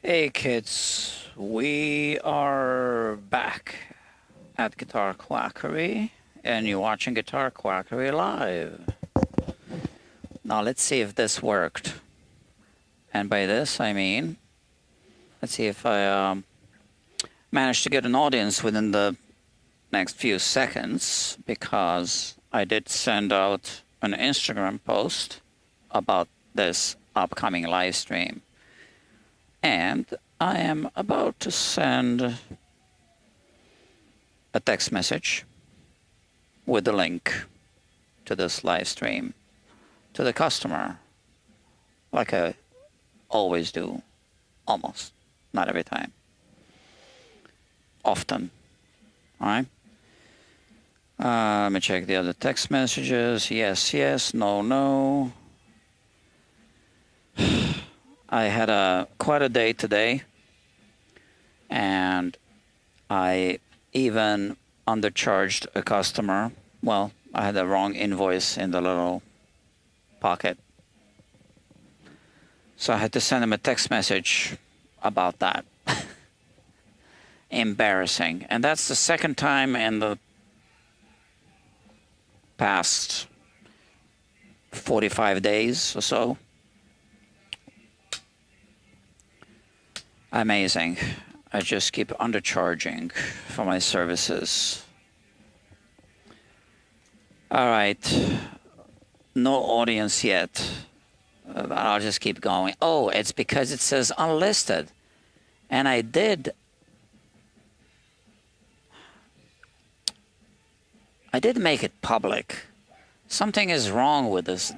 Hey kids, we are back at Guitar Quackery and you're watching Guitar Quackery live. Now let's see if this worked. And by this I mean, let's see if I managed to get an audience within the next few seconds, because I did send out an Instagram post about this upcoming live stream. And I am about to send a text message with the link to this live stream to the customer, like I always do, almost, not every time, often. All right. Let me check the other text messages. Yes, yes, no, no. I had quite a day today, and I even undercharged a customer. Well, I had the wrong invoice in the little pocket, so I had to send him a text message about that. Embarrassing. And that's the second time in the past 45 days or so. Amazing. I just keep undercharging for my services. All right. No audience yet. I'll just keep going. Oh, it's because it says unlisted. And I did make it public. Something is wrong with this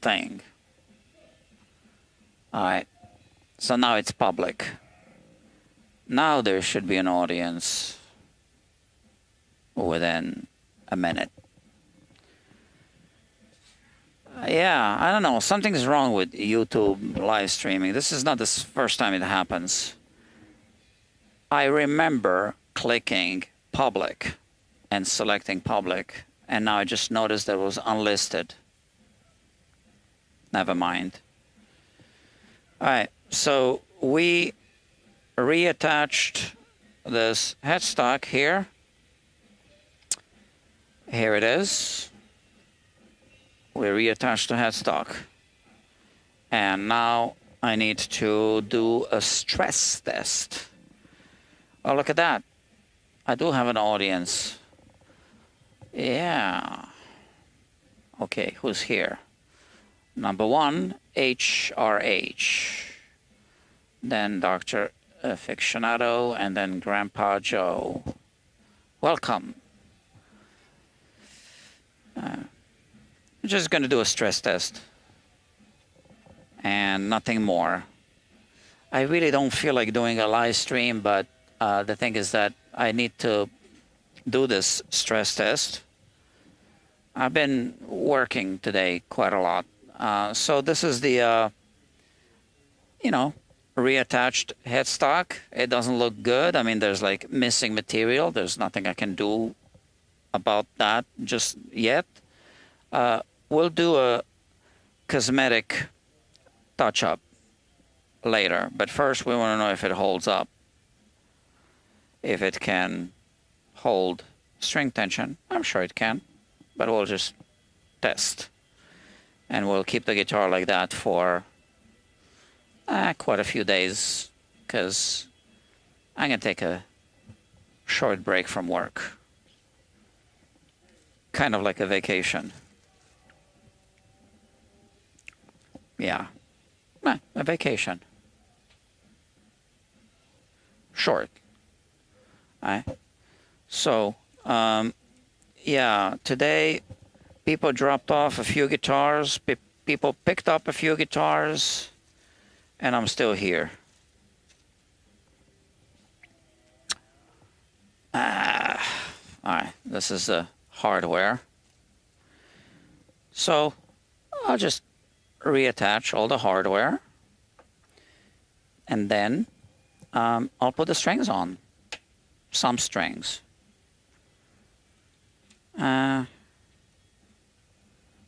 thing. All right. So now it's public. Now there should be an audience within a minute. Yeah, I don't know. Something's wrong with YouTube live streaming. This is not the first time it happens. I remember clicking public and selecting public, and now I just noticed that it was unlisted. Never mind. All right, so we reattached this headstock here. Here it is. We reattached the headstock. And now I need to do a stress test. Oh, look at that. I do have an audience. Yeah. Okay, who's here? Number one, HRH. Then Dr. Aficionado, and then Grandpa Joe. Welcome. I'm just going to do a stress test and nothing more. I really don't feel like doing a live stream, but the thing is that I need to do this stress test. I've been working today quite a lot. So this is the, reattached headstock. It doesn't look good. I mean, there's like missing material. There's nothing I can do about that just yet. We'll do a cosmetic touch-up later, but first we want to know if it holds up, if it can hold string tension. I'm sure it can, but we'll just test, and we'll keep the guitar like that for quite a few days, because I'm going to take a short break from work. Kind of like a vacation. Yeah. A vacation. Short. All right. So, yeah, today people dropped off a few guitars. People picked up a few guitars. And I'm still here. All right, this is the hardware. So I'll just reattach all the hardware. And then I'll put the strings on. Some strings. Now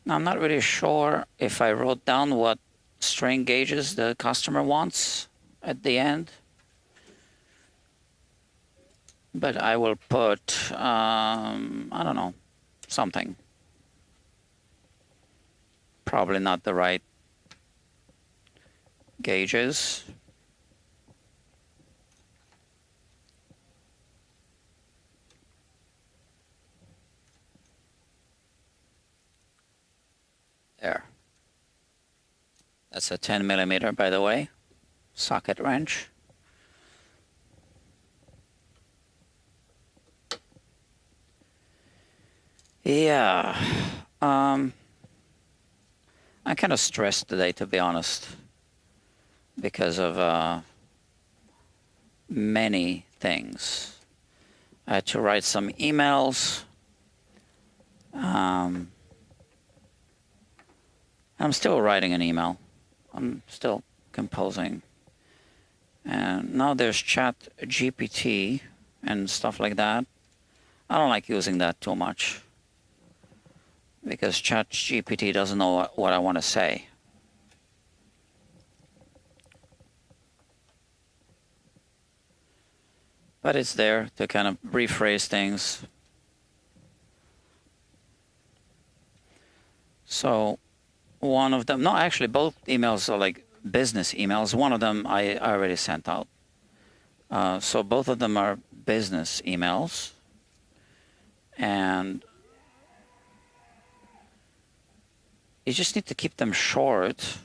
I'm not really sure if I wrote down what string gauges the customer wants. at the end. But I will put, I don't know, something. Probably not the right gauges. There. That's a 10 millimeter, by the way, socket wrench. Yeah, I'm kind of stressed today, to be honest, because of many things. I had to write some emails. I'm still writing an email. I'm still composing. And now there's Chat GPT and stuff like that. I don't like using that too much, because Chat GPT doesn't know what I want to say. But it's there to kind of rephrase things. So one of them, no, actually both emails are like business emails. One of them I already sent out. So both of them are business emails. And you just need to keep them short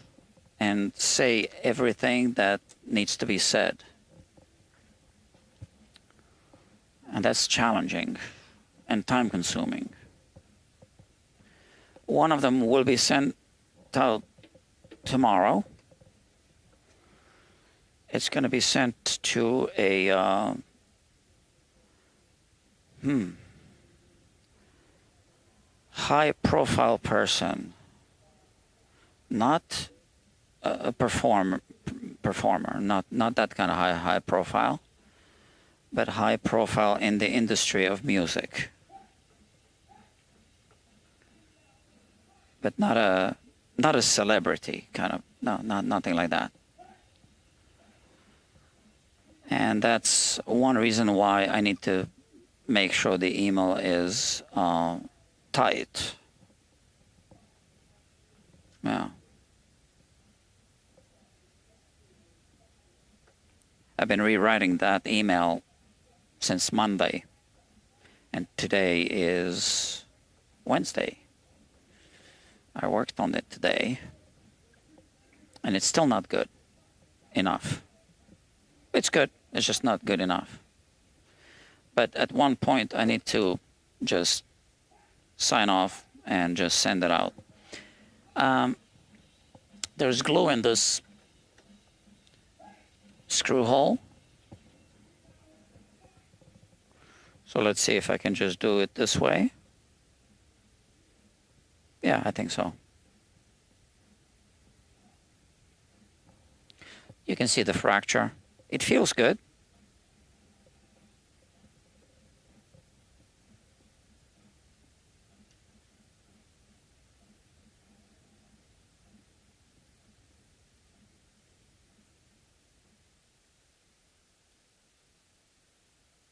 and say everything that needs to be said. And that's challenging and time consuming. One of them will be sent out tomorrow. It's going to be sent to a high-profile person, not a performer, not that kind of high profile, but high profile in the industry of music. But not a celebrity kind of, nothing like that. And that's one reason why I need to make sure the email is tight. Yeah. I've been rewriting that email since Monday, and today is Wednesday. I worked on it today, and it's still not good enough. It's good, it's just not good enough. But at one point, I need to just sign off and just send it out. There's glue in this screw hole. So let's see if I can just do it this way. Yeah, I think so. You can see the fracture. It feels good.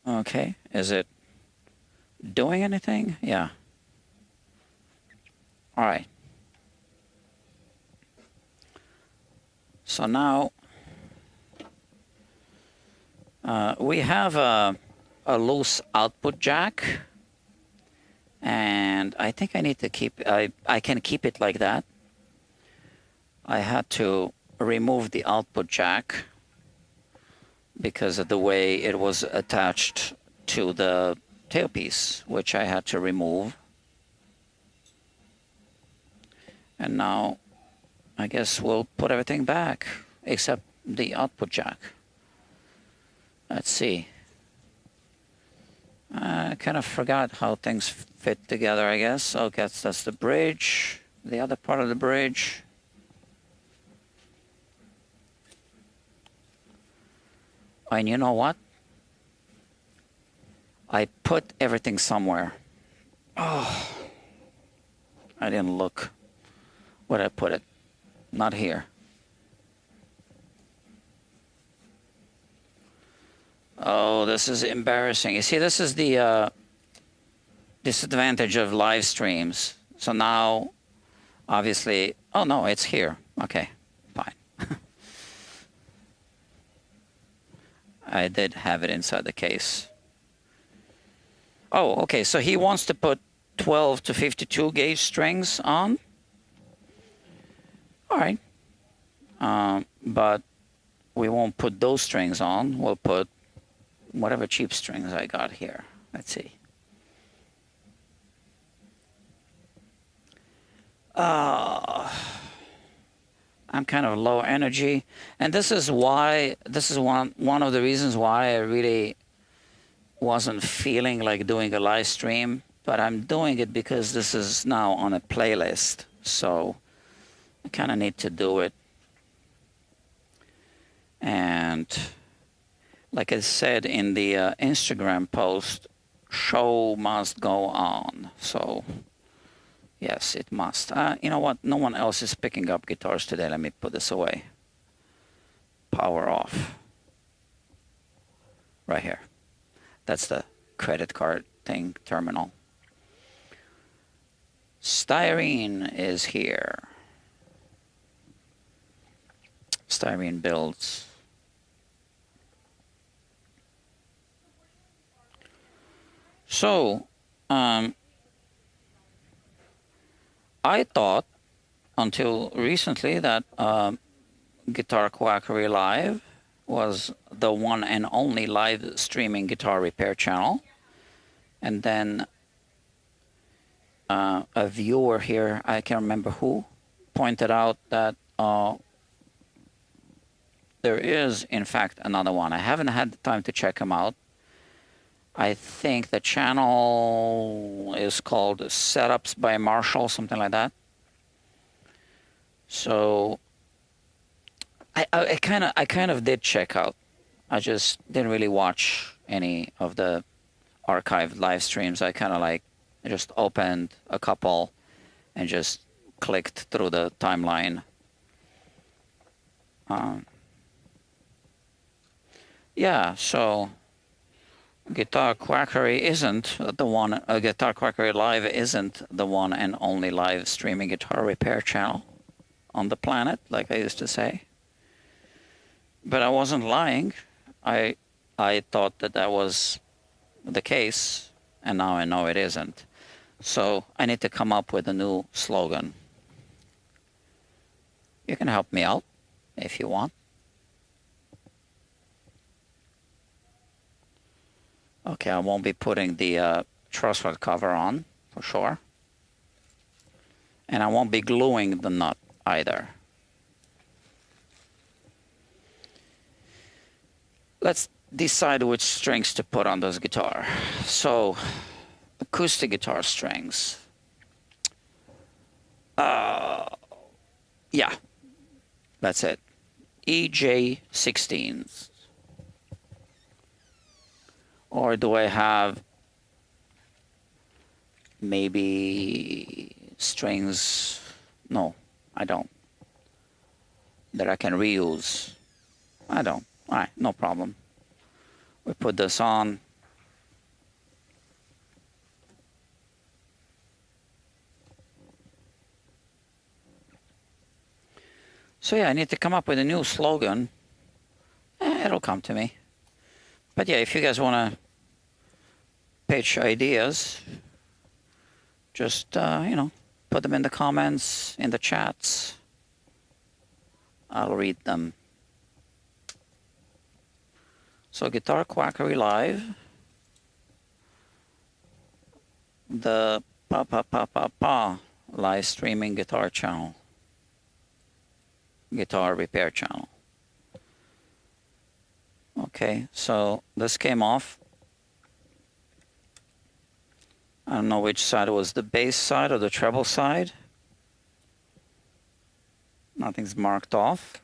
Okay, is it doing anything? Yeah. All right. So now we have a loose output jack, and I think I need to keep, I can keep it like that. I had to remove the output jack because of the way it was attached to the tailpiece, which I had to remove. And now I guess we'll put everything back except the output jack. Let's see. I kind of forgot how things fit together, I guess. Okay, that's the bridge, the other part of the bridge. And you know what? I put everything somewhere. Oh, I didn't look where I put it. Not here. Oh, this is embarrassing. You see, this is the disadvantage of live streams. So now, obviously, oh no, it's here. Okay, fine. I did have it inside the case. Oh, okay, so he wants to put 12 to 52 gauge strings on. All right. But we won't put those strings on. We'll put whatever cheap strings I got here. Let's see. I'm kind of low energy, and this is why, this is one of the reasons why I really wasn't feeling like doing a live stream, but I'm doing it because this is now on a playlist, so I kind of need to do it. And like I said in the Instagram post, show must go on. So yes, it must. You know what? No one else is picking up guitars today. Let me put this away. Power off. Right here. That's the credit card thing, terminal. Styrene is here. Styrene builds. So, I thought until recently that Guitar Quackery Live was the one and only live streaming guitar repair channel. And then a viewer here, I can't remember who, pointed out that there is, in fact, another one. I haven't had the time to check them out. I think the channel is called Setups by Marshall, something like that. So I kind of did check out. I just didn't really watch any of the archived live streams. I kind of I just opened a couple and just clicked through the timeline. Yeah, so Guitar Quackery isn't the one, Guitar Quackery Live isn't the one and only live streaming guitar repair channel on the planet, like I used to say. But I wasn't lying. I thought that that was the case, and now I know it isn't. So I need to come up with a new slogan. You can help me out if you want. Okay, I won't be putting the truss rod cover on, for sure. And I won't be gluing the nut either. Let's decide which strings to put on this guitar. So, acoustic guitar strings. Yeah, that's it. EJ16s. Or do I have maybe strings? No, I don't. That I can reuse. I don't. All right, no problem. We put this on. So yeah, I need to come up with a new slogan. It'll come to me. But yeah, if you guys want to pitch ideas, just, you know, put them in the comments, in the chats. I'll read them. So Guitar Quackery Live, the live streaming guitar channel, guitar repair channel. Okay, so this came off. I don't know which side it was, the bass side or the treble side. Nothing's marked off.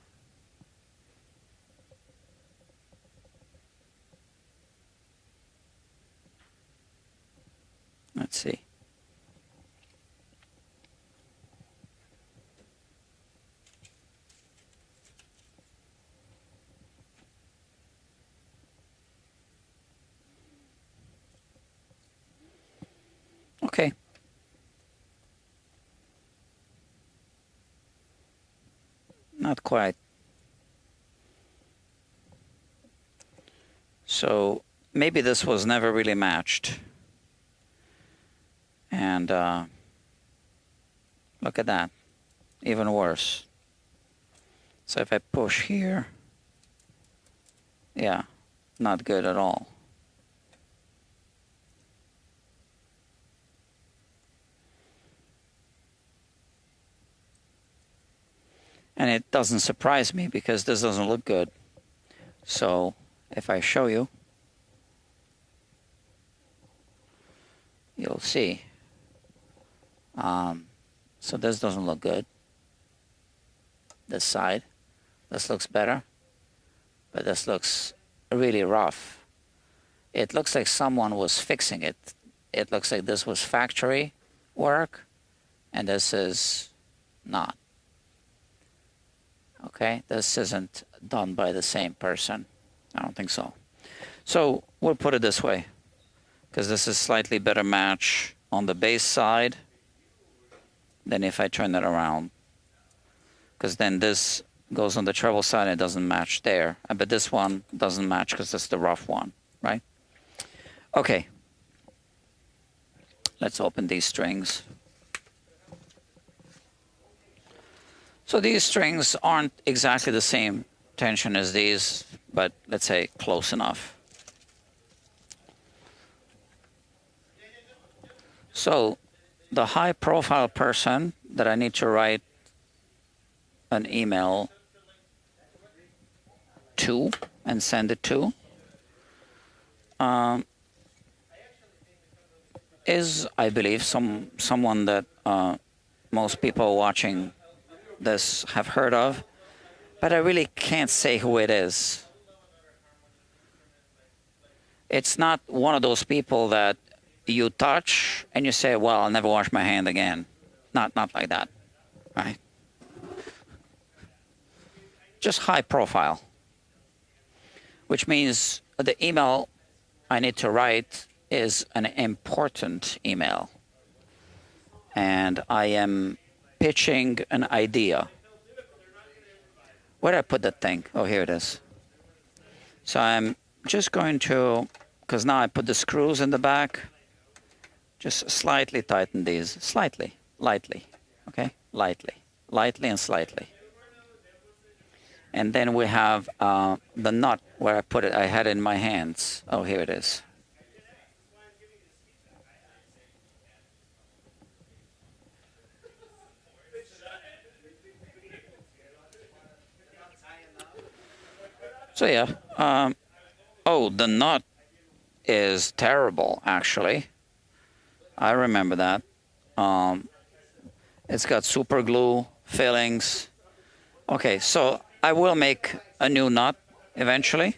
Let's see. Okay. Not quite. So maybe this was never really matched. And look at that. Even worse. So if I push here, yeah, not good at all. And it doesn't surprise me because this doesn't look good. So if I show you, you'll see. So this doesn't look good. This side. This looks better. But this looks really rough. It looks like someone was fixing it. It looks like this was factory work, and this is not. Okay, this isn't done by the same person. I don't think so. So we'll put it this way, because this is slightly better match on the base side than if I turn it around. Because then this goes on the treble side and it doesn't match there. But this one doesn't match because that's the rough one, right? Okay. Let's open these strings. So these strings aren't exactly the same tension as these, but let's say close enough. So the high-profile person that I need to write an email to and send it to is, I believe, someone that most people watching this have heard of, but I really can't say who it is. It's not one of those people that you touch and you say, well, I'll never wash my hand again. Not like that, right? Just high profile, which means the email I need to write is an important email. And I am pitching an idea. Where did I put that thing? Oh, here it is. So I'm just going to, because now I put the screws in the back, just slightly tighten these. Slightly, lightly, okay? Lightly and slightly. And then we have the nut where I put it. I had it in my hands. Oh, here it is. So yeah. Oh, the nut is terrible, actually. I remember that. It's got super glue fillings. Okay, so I will make a new nut eventually,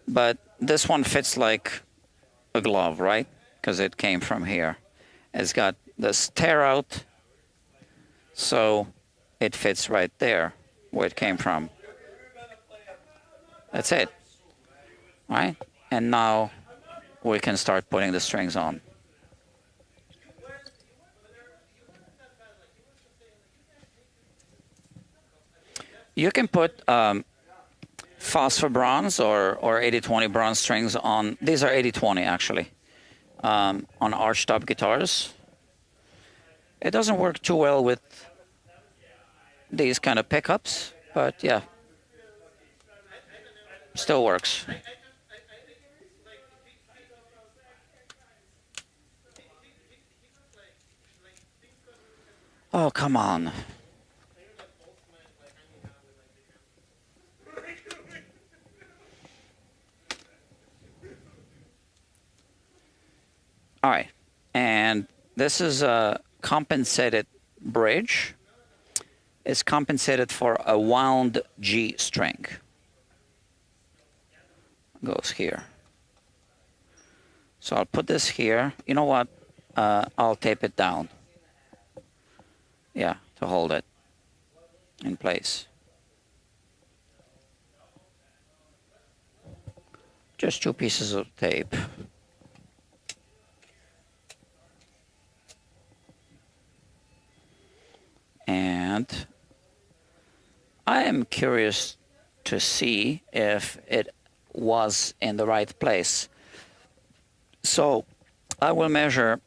but this one fits like a glove, right? Because it came from here. It's got this tear out, so it fits right there where it came from. That's it, right? And now we can start putting the strings on. You can put phosphor bronze or 80-20 bronze strings on. These are 80-20 actually, on archtop guitars. It doesn't work too well with these kind of pickups, but yeah, still works. Oh, come on. All right, and this is a compensated bridge. It's compensated for a wound G string. Goes here. So I'll put this here. You know what? I'll tape it down. Yeah, to hold it in place. Just 2 pieces of tape. am curious to see if it was in the right place. So I will measure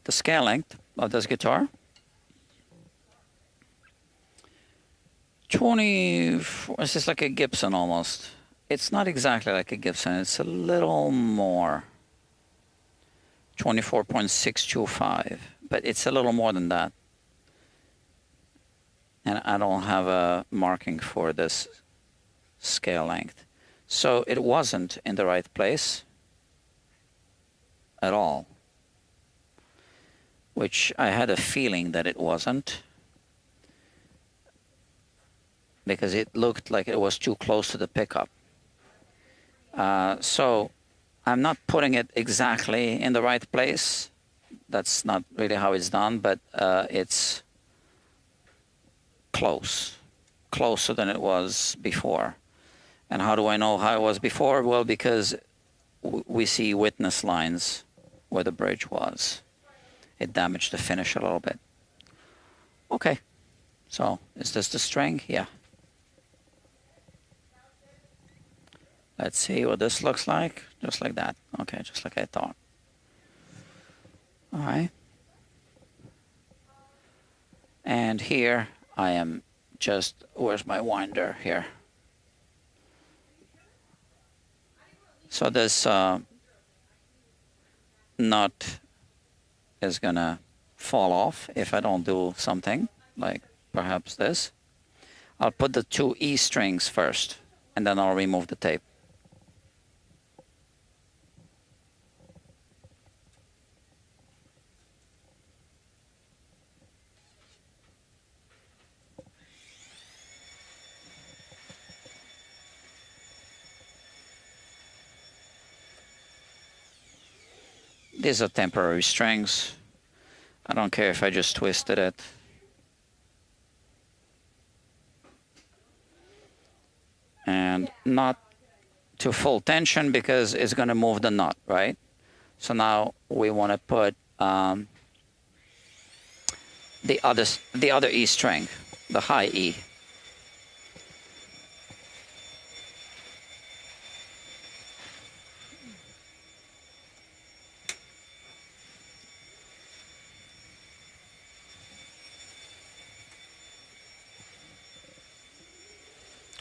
the scale length of this guitar. 20, this is like a Gibson almost. It's not exactly like a Gibson, it's a little more. 24.625, but it's a little more than that. And I don't have a marking for this scale length. So it wasn't in the right place at all, which I had a feeling that it wasn't, because it looked like it was too close to the pickup. So I'm not putting it exactly in the right place. That's not really how it's done, but it's close, closer than it was before. And how do I know how it was before? Well, because we see witness lines where the bridge was. It damaged the finish a little bit. Okay, so is this the string? Yeah. Let's see what this looks like. Just like that. Okay, just like I thought. All right. And here I am just, where's my winder here? So this nut is gonna fall off if I don't do something like perhaps this. I'll put the 2 E strings first, and then I'll remove the tape. These are temporary strings. I don't care if I just twisted it. And not to full tension because it's going to move the nut, right? So now we want to put the other E string, the high E.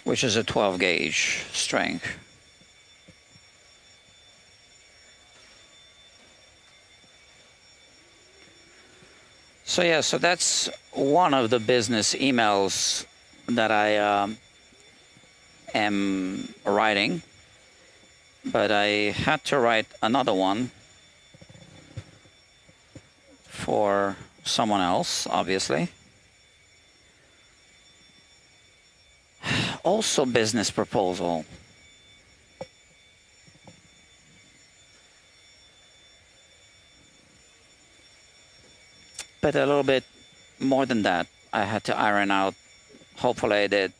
Which is a 12 gauge string. So yeah, so that's one of the business emails that I am writing, but I had to write another one for someone else, obviously. Also business proposal. But a little bit more than that. I had to iron out. Hopefully I did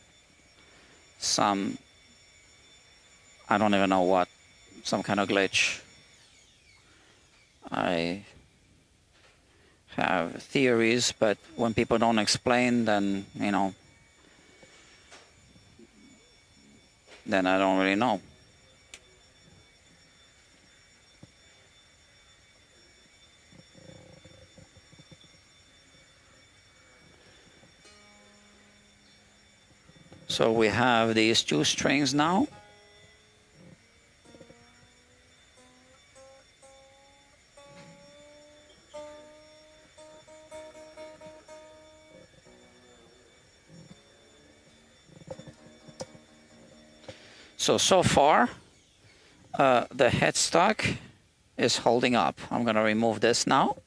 some, I don't even know what, some kind of glitch. I have theories, but when people don't explain, then, you know, then I don't really know. So we have these 2 strings now. So far, the headstock is holding up. I'm going to remove this now.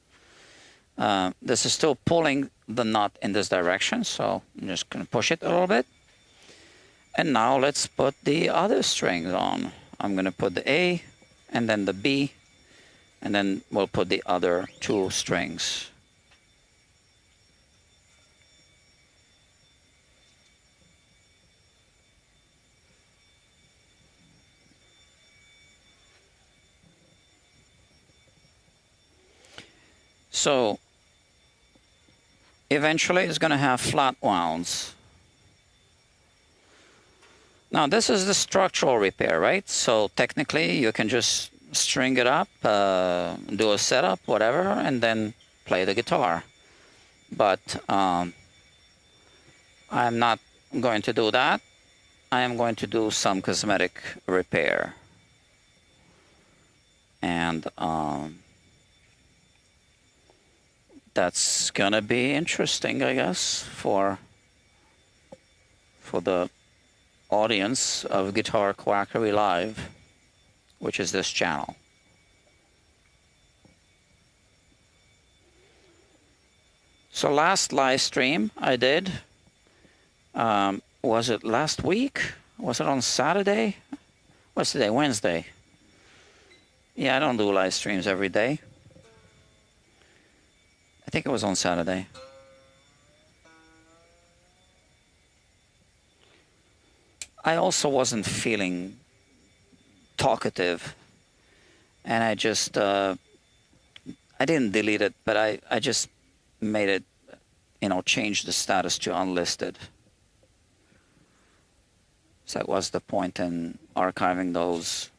This is still pulling the nut in this direction, so I'm just going to push it a little bit. And now let's put the other strings on. I'm going to put the A and then the B, and then we'll put the other 2 strings. So eventually it's going to have flat wounds. Now this is the structural repair, right? So technically you can just string it up, do a setup, whatever, and then play the guitar. But I'm not going to do that. I am going to do some cosmetic repair. And that's gonna be interesting, I guess, for the audience of Guitar Quackery Live, which is this channel. So last live stream I did, was it last week? Was it on Saturday? What's today? Wednesday. Yeah, I don't do live streams every day. I think it was on Saturday. I also wasn't feeling talkative, and I just, I didn't delete it, but I just made it, you know, change the status to unlisted. So what's the point in archiving those?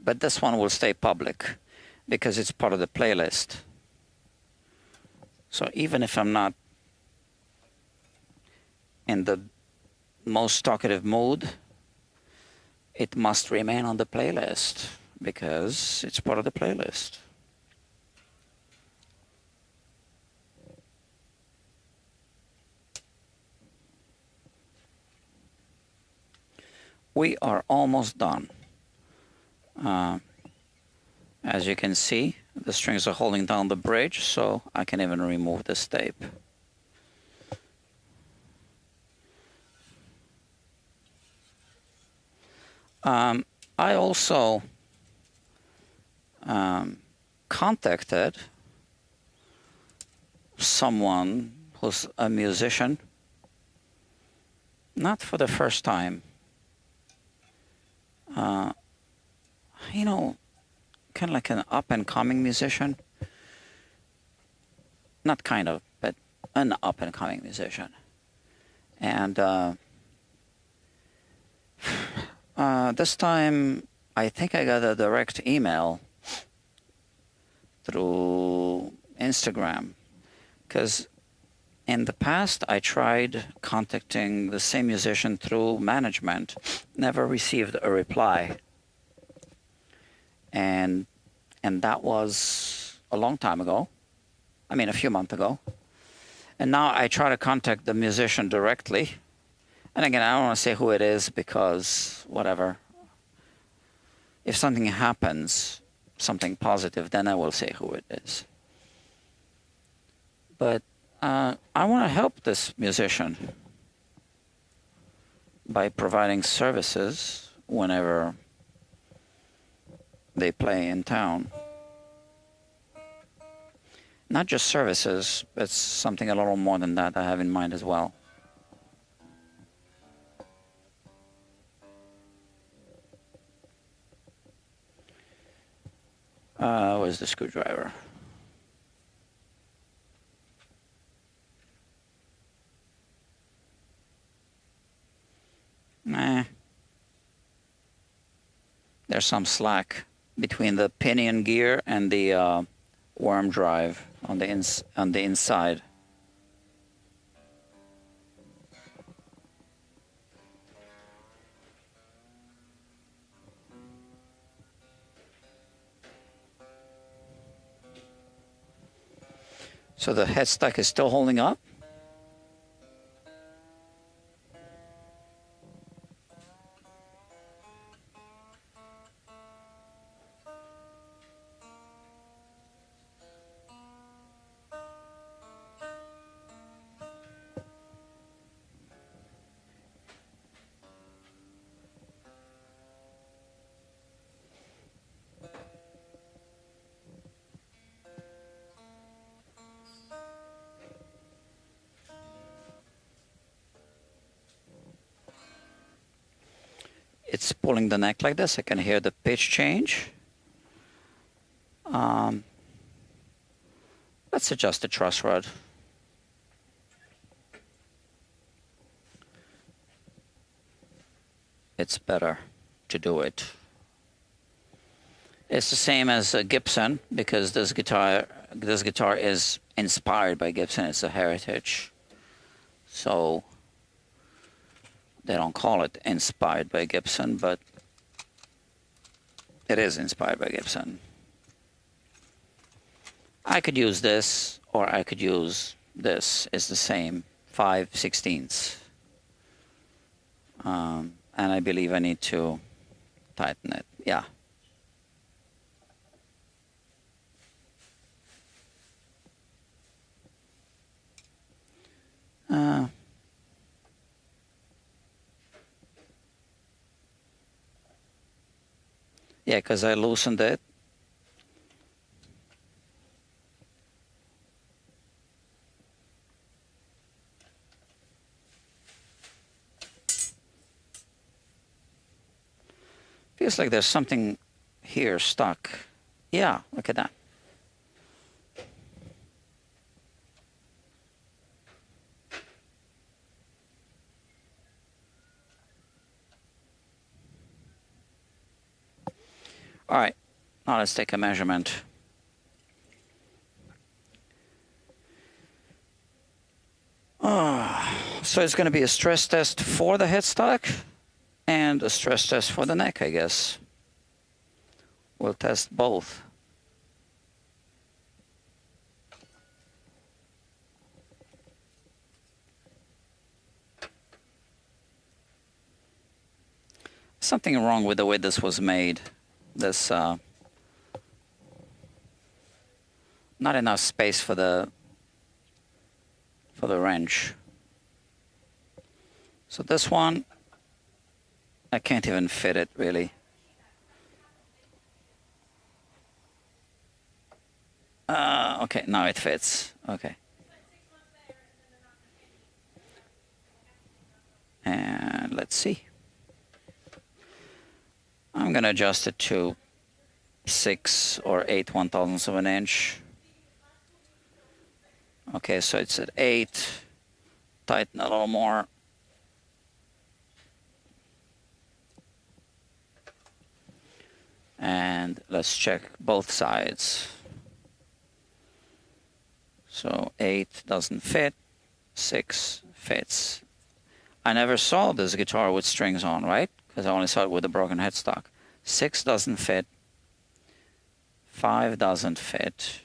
But this one will stay public because it's part of the playlist. So even if I'm not in the most talkative mood, it must remain on the playlist because it's part of the playlist. We are almost done. As you can see, the strings are holding down the bridge, so I can even remove this tape. I also contacted someone who's a musician, not for the first time. You know, kind of like an up-and-coming musician. Not kind of, but an up-and-coming musician. And this time, I think I got a direct email through Instagram. Because in the past, I tried contacting the same musician through management, never received a reply. And that was a long time ago. I mean, a few months ago. And now I try to contact the musician directly. And again, I don't want to say who it is because whatever. If something happens, something positive, then I will say who it is. But I want to help this musician by providing services whenever they play in town. Not just services, but something a little more than that I have in mind as well. Where's the screwdriver? Nah. There's some slack between the pinion gear and the worm drive on the inside. So the headstock is still holding up. it's pulling the neck like this. I can hear the pitch change. Let's adjust the truss rod. It's better to do it. It's the same as a Gibson, because this guitar is inspired by Gibson. It's a heritage. So they don't call it inspired by Gibson, but it is inspired by Gibson. I could use this, or I could use this. It's the same, 5/16. And I believe I need to tighten it. Yeah. Yeah, because I loosened it. Feels like there's something here stuck. Yeah, look at that. All right, now let's take a measurement. So it's going to be a stress test for the headstock and a stress test for the neck, I guess. We'll test both. Something wrong with the way this was made. This not enough space for the wrench. So this one, I can't even fit it really. Okay, now it fits. Okay. And let's see. I'm gonna adjust it to 6 or 8 1/1000ths of an inch. Okay, so it's at 8. Tighten a little more. And let's check both sides. So 8 doesn't fit, 6 fits. I never saw this guitar with strings on, right? Because I only saw it with a broken headstock. 6 doesn't fit, 5 doesn't fit,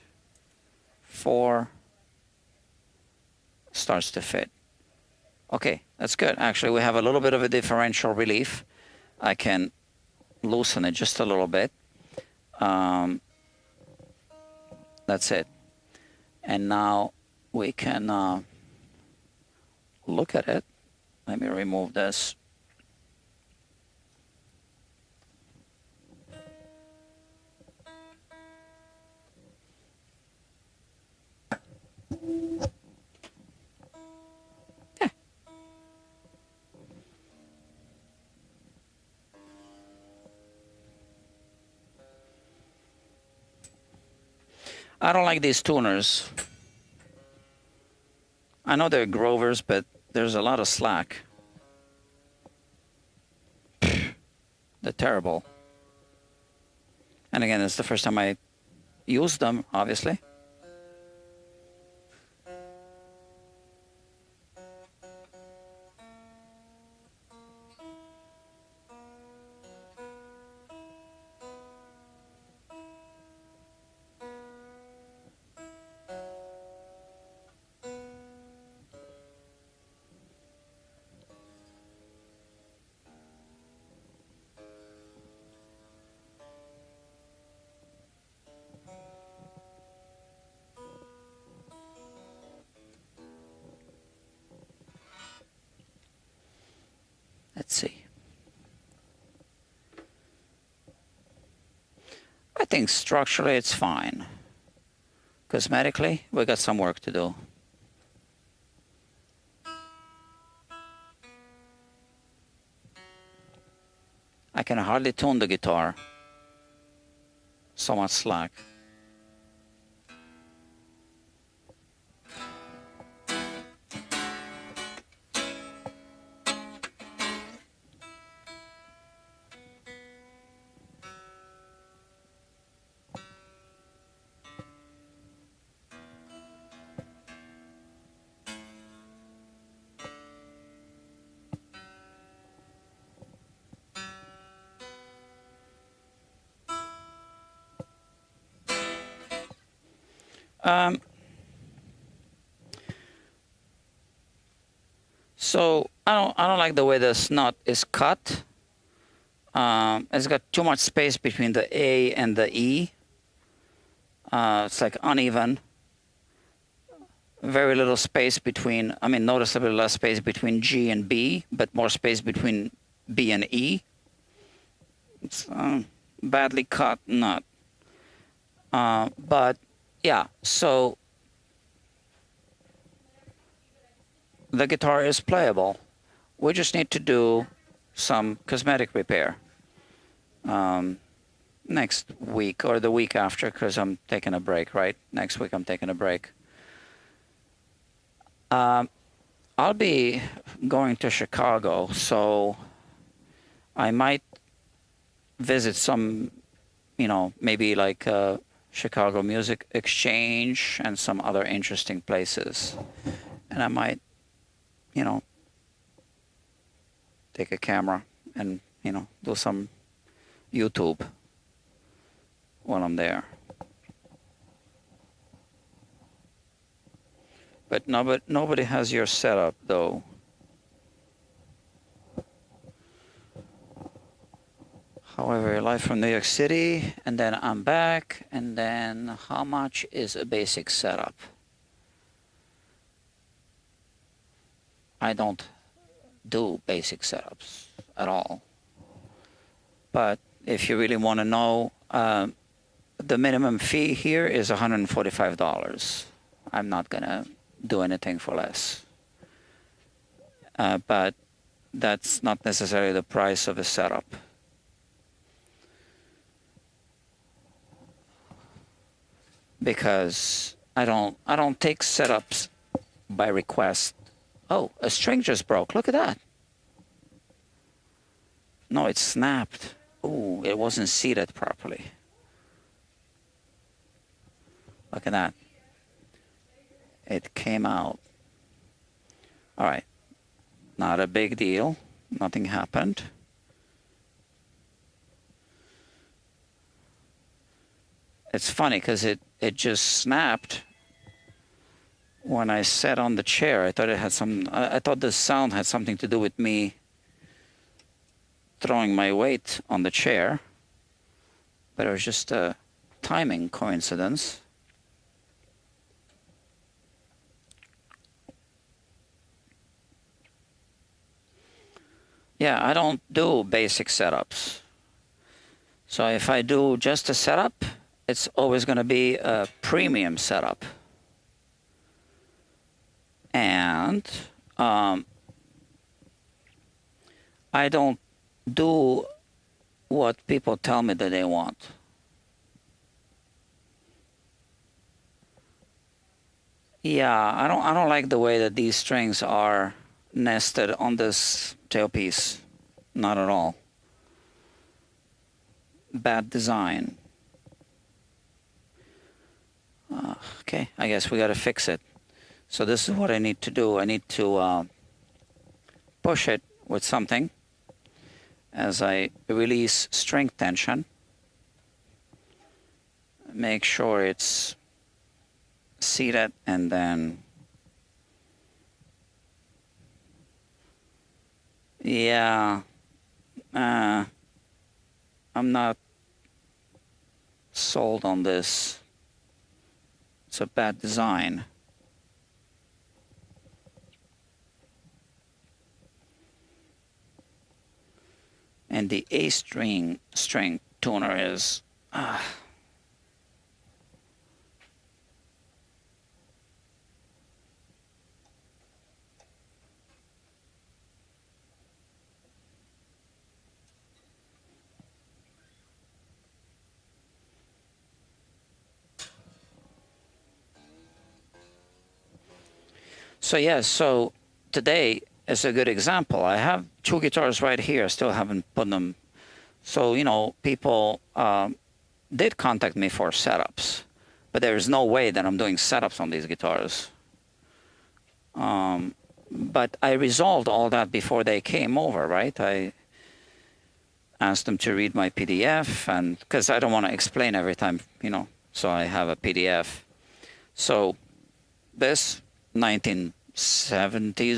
4 starts to fit. Okay, that's good. Actually, we have a little bit of a differential relief. I can loosen it just a little bit. That's it. And now we can look at it. Let me remove this. Yeah. I don't like these tuners. I know they're Grovers, but there's a lot of slack. They're terrible. And again, it's the first time I used them, obviously. Let's see. I think structurally it's fine. Cosmetically, we got some work to do. I can hardly tune the guitar. So much slack. So I don't like the way the snot is cut. It's got too much space between the A and the E. It's like uneven. Very little space between, I mean, noticeably less space between G and B, but more space between B and E. It's badly cut nut. But yeah, so the guitar is playable. We just need to do some cosmetic repair next week or the week after, because I'm taking a break, right? Next week I'm taking a break. I'll be going to Chicago, so I might visit some, maybe like Chicago Music Exchange and some other interesting places. And I might, take a camera and, do some YouTube while I'm there. But nobody has your setup, though. However, live from New York City, and then I'm back, and then how much is a basic setup? I don't do basic setups at all. But if you really want to know, the minimum fee here is $145. I'm not going to do anything for less. But that's not necessarily the price of a setup. Because I don't take setups by request. Oh, a string just broke. Look at that. No, it snapped. Ooh, it wasn't seated properly. Look at that. It came out. All right. Not a big deal. Nothing happened. It's funny because it just snapped when I sat on the chair. I thought it had I thought the sound had something to do with me throwing my weight on the chair, but it was just a timing coincidence. Yeah, I don't do basic setups. So if I do just a setup, it's always going to be a premium setup. And I don't do what people tell me that they want. Yeah, I don't like the way that these strings are nested on this tailpiece. Not at all. Bad design. Okay, I guess we got to fix it. So this is what I need to do. I need to push it with something as I release string tension. Make sure it's seated, and then yeah, I'm not sold on this. It's a bad design. And the A string tuner is So yes, so today is a good example. I have two guitars right here. I still haven't put them. So people did contact me for setups, but there is no way that I'm doing setups on these guitars. But I resolved all that before they came over, right? I asked them to read my PDF, and because I don't want to explain every time, so I have a PDF. So this 1970s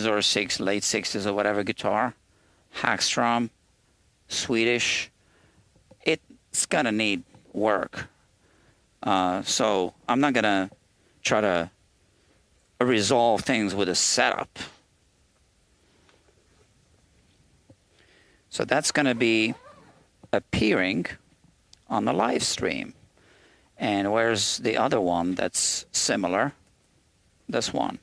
or late 60s or whatever guitar, Hackstrom, Swedish, it's gonna need work. So I'm not gonna try to resolve things with a setup. So that's gonna be appearing on the live stream. And where's the other one that's similar? This one.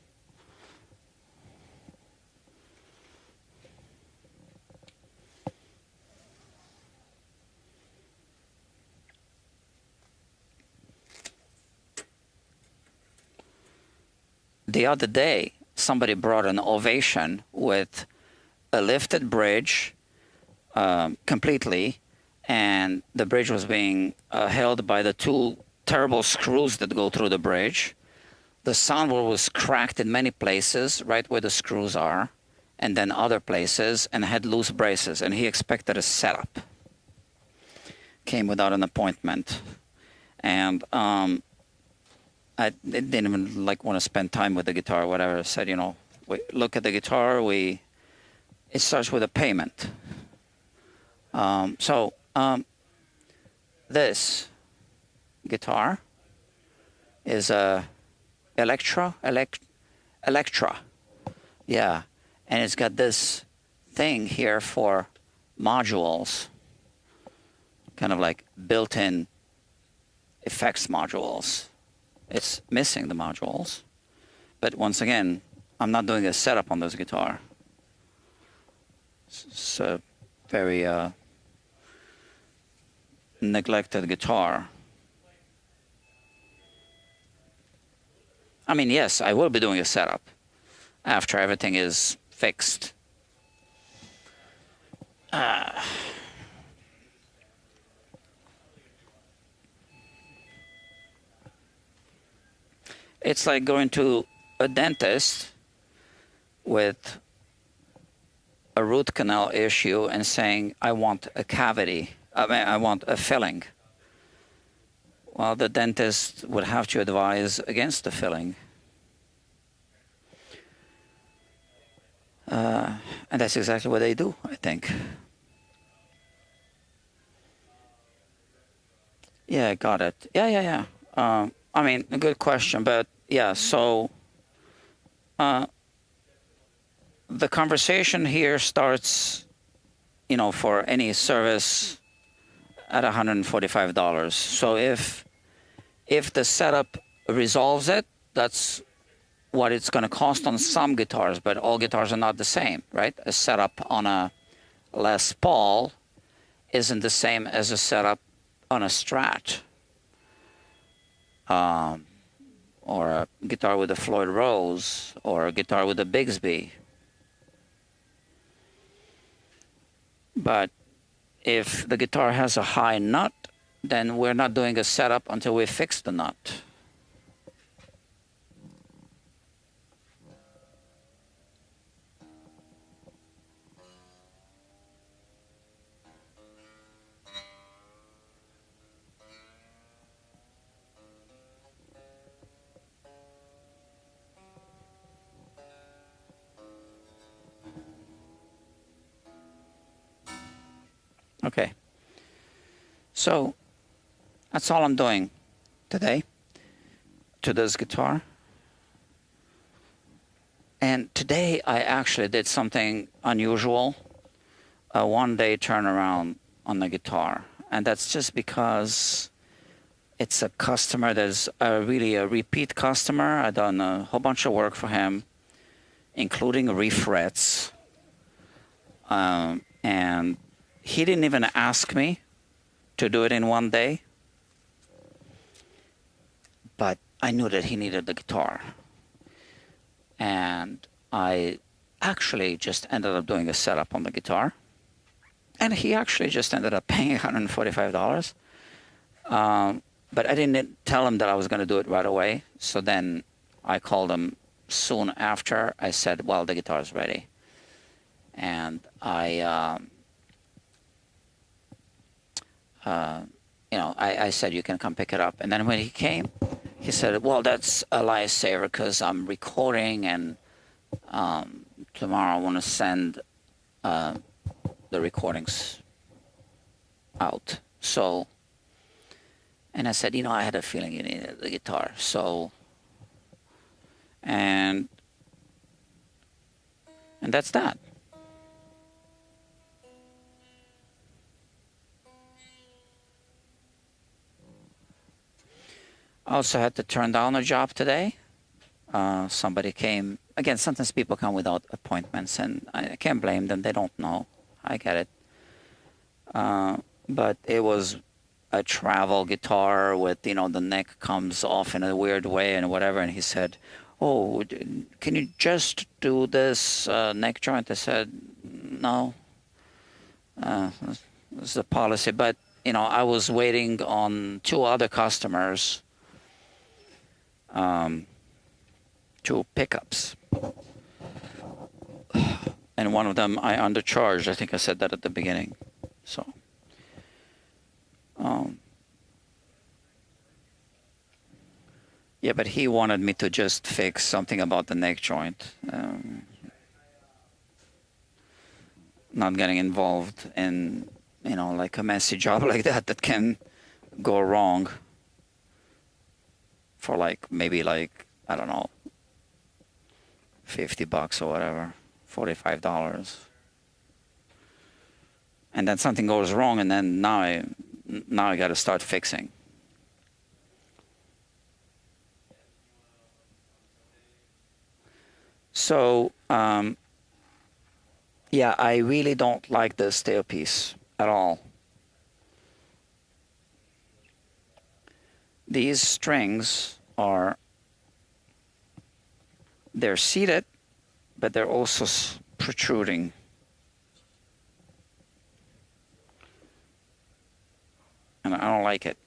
The other day, somebody brought an Ovation with a lifted bridge completely, and the bridge was being held by the two terrible screws that go through the bridge. The soundboard was cracked in many places, right where the screws are, and then other places, and had loose braces, and he expected a setup. Came without an appointment. And I didn't even want to spend time with the guitar or whatever. I said, we look at the guitar, it starts with a payment. This guitar is a Electra, yeah, and it's got this thing here for modules, kind of like built-in effects modules. It's missing the modules, but once again, I'm not doing a setup on this guitar. It's a very neglected guitar. I mean, yes, I will be doing a setup after everything is fixed. It's like going to a dentist with a root canal issue and saying, I want a cavity. I want a filling. Well, the dentist would have to advise against the filling. And that's exactly what they do, I think. Yeah, got it. Yeah. I mean, a good question, but yeah, so the conversation here starts, for any service at $145. So if the setup resolves it, that's what it's going to cost on some guitars, but all guitars are not the same, right? A setup on a Les Paul isn't the same as a setup on a Strat. Or a guitar with a Floyd Rose, or a guitar with a Bigsby. But if the guitar has a high nut, then we're not doing a setup until we fix the nut. Okay, so that's all I'm doing today to this guitar. And today I actually did something unusual, a one-day turnaround on the guitar. And that's just because it's a customer that's really a repeat customer. I've done a whole bunch of work for him, including refrets. And he didn't even ask me to do it in one day, but I knew that he needed the guitar. and I actually just ended up doing a setup on the guitar. And he actually just ended up paying $145. But I didn't tell him that I was going to do it right away. So then I called him soon after. I said, well, the guitar's ready. And I said, you can come pick it up. And then when he came, he said, well, that's a lifesaver because I'm recording, and tomorrow I want to send the recordings out. So, and I said, I had a feeling you needed the guitar. So, and that's that. I also had to turn down a job today. Somebody came. Again, sometimes people come without appointments, and I can't blame them. They don't know. I get it. But it was a travel guitar with, the neck comes off in a weird way and whatever. And he said, oh, can you just do this neck joint? I said, no. This is a policy. But, I was waiting on 2 other customers, 2 pickups. And one of them I undercharged. I think I said that at the beginning. So, yeah, but he wanted me to just fix something about the neck joint. Not getting involved in, like a messy job like that can go wrong for maybe I don't know, $50 or whatever, $45. And then something goes wrong, and then now I got to start fixing. So, yeah, I really don't like this tailpiece at all. These strings they're seated, but they're also protruding. And I don't like it.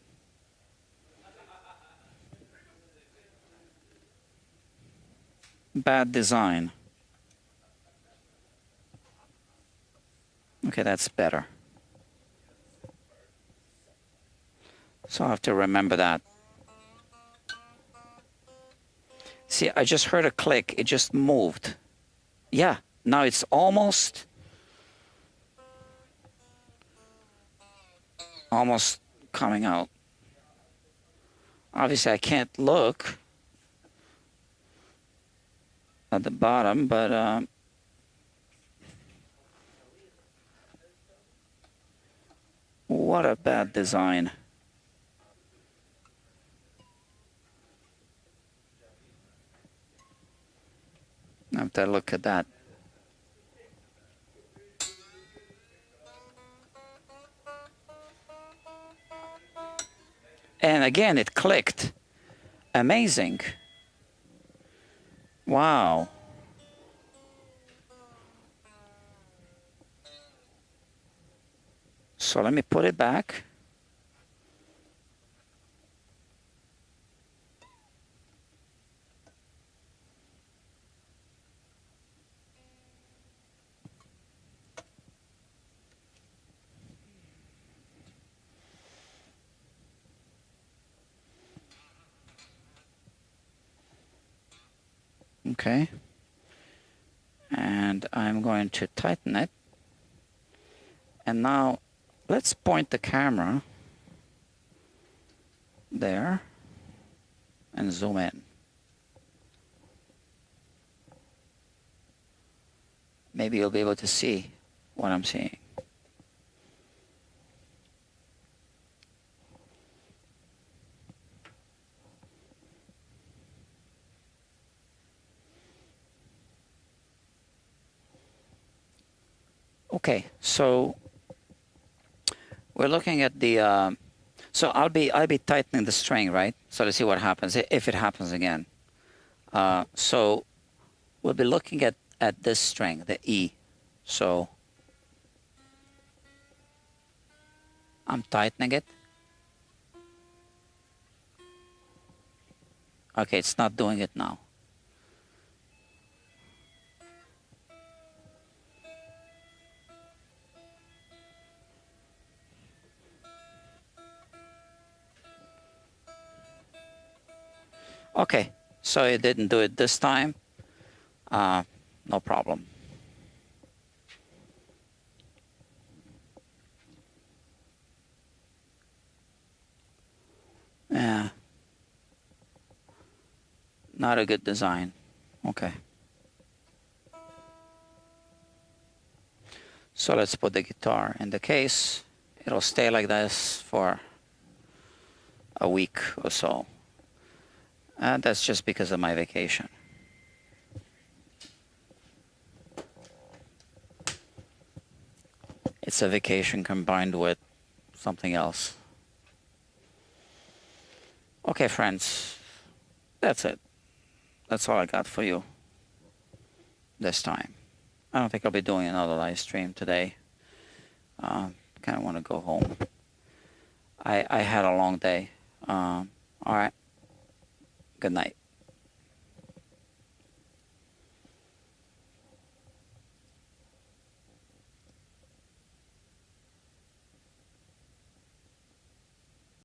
Bad design. Okay, that's better. So I have to remember that. See, I just heard a click. It just moved. Yeah, now it's almost coming out. Obviously, I can't look at the bottom, but what a bad design. I have to look at that. And again, it clicked. Amazing. Wow. So let me put it back. Okay. And I'm going to tighten it. And now let's point the camera there and zoom in. Maybe you'll be able to see what I'm seeing. Okay, so we're looking at the. So I'll be tightening the string, right? So to see what happens if it happens again. So we'll be looking at this string, the E. So I'm tightening it. Okay, it's not doing it now. Okay, so it didn't do it this time. No problem. Yeah. Not a good design. Okay. So let's put the guitar in the case. It'll stay like this for a week or so. And that's just because of my vacation. It's a vacation combined with something else. Okay, friends, that's it. That's all I got for you this time. I don't think I'll be doing another live stream today. Kind of want to go home. I had a long day. All right. Good night.